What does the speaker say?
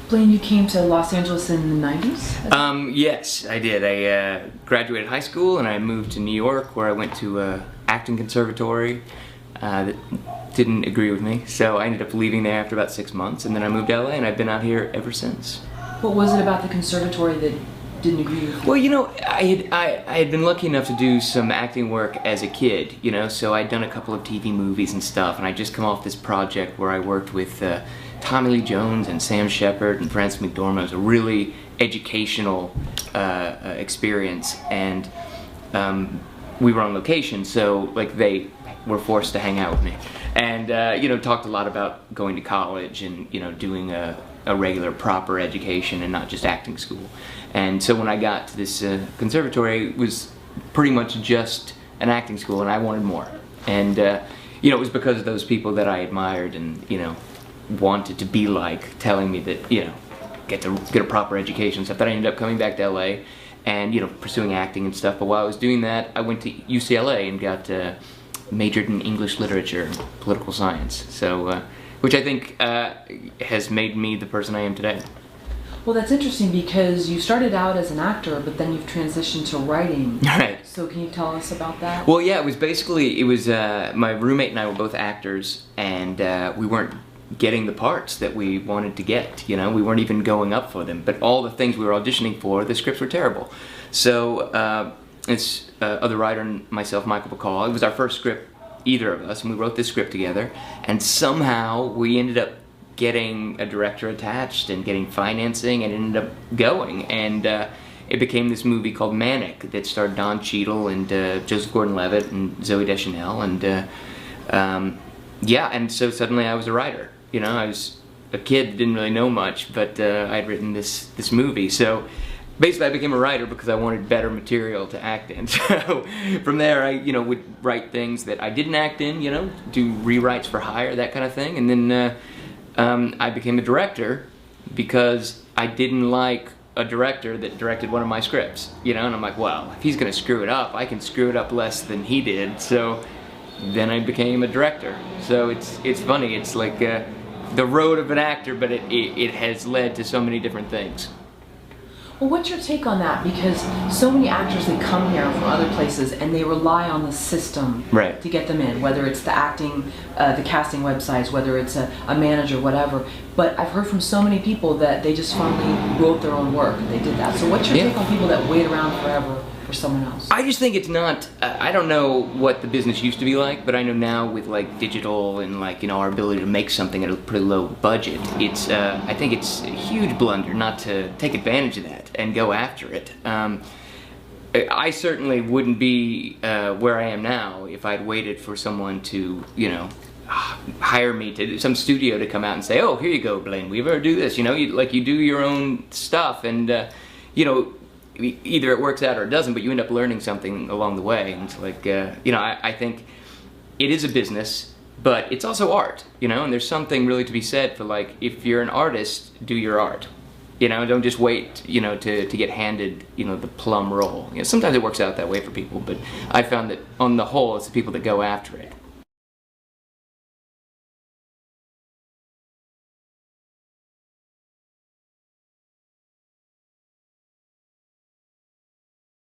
Blayne, you came to Los Angeles in the 90s? Yes, I did. I graduated high school and I moved to New York, where I went to acting conservatory. That didn't agree with me, so I ended up leaving there after about 6 months, and then I moved to LA and I've been out here ever since. What was it about the conservatory that didn't agree with you? Well, you know, I had been lucky enough to do some acting work as a kid, you know, so I'd done a couple of TV movies and stuff, and I'd just come off this project where I worked with Tommy Lee Jones and Sam Shepard and Frances McDormand. It was a really educational experience, and we were on location, so like they were forced to hang out with me, and you know, talked a lot about going to college and, you know, doing a regular proper education and not just acting school. And so when I got to this conservatory, it was pretty much just an acting school, and I wanted more. And you know, it was because of those people that I admired and, you know, wanted to be like, telling me that, you know, get a proper education and stuff, that I ended up coming back to LA and, you know, pursuing acting and stuff. But while I was doing that, I went to UCLA and got majored in English literature and political science. So which I think has made me the person I am today. Well, that's interesting because you started out as an actor, but then you've transitioned to writing. Right. So can you tell us about that? Well, yeah, it was basically, my roommate and I were both actors, and we weren't getting the parts that we wanted to get, you know, we weren't even going up for them, but all the things we were auditioning for, the scripts were terrible. So it's other writer and myself, Michael Bacall, it was our first script, either of us, and we wrote this script together, and somehow we ended up getting a director attached and getting financing, and ended up going, and it became this movie called Manic that starred Don Cheadle and Joseph Gordon-Levitt and Zoe Deschanel, and yeah, and so suddenly I was a writer. You know, I was a kid that didn't really know much, but I had written this movie. So basically I became a writer because I wanted better material to act in. So from there I, you know, would write things that I didn't act in, you know, do rewrites for hire, that kind of thing. And then I became a director because I didn't like a director that directed one of my scripts, you know, and I'm like, well, if he's gonna screw it up, I can screw it up less than he did. So then I became a director. So it's funny, it's like the road of an actor, but it has led to so many different things. Well, what's your take on that? Because so many actors, they come here from other places and they rely on the system Right. to get them in, whether it's the acting, the casting websites, whether it's a manager, whatever. But I've heard from so many people that they just finally wrote their own work and they did that. So what's your take on people that wait around forever for someone else? I just think it's not, I don't know what the business used to be like, but I know now with like digital and like, you know, our ability to make something at a pretty low budget, it's, I think it's a huge blunder not to take advantage of that and go after it. I certainly wouldn't be where I am now if I'd waited for someone to, you know, hire me, to some studio to come out and say, oh, here you go, Blayne Weaver, do this, you know, you do your own stuff, and you know, either it works out or it doesn't, but you end up learning something along the way. And it's like, you know, I think it is a business, but it's also art, you know, and there's something really to be said for, like, if you're an artist, do your art. You know, don't just wait, you know, to get handed, you know, the plum role. You know, sometimes it works out that way for people, but I found that on the whole, it's the people that go after it.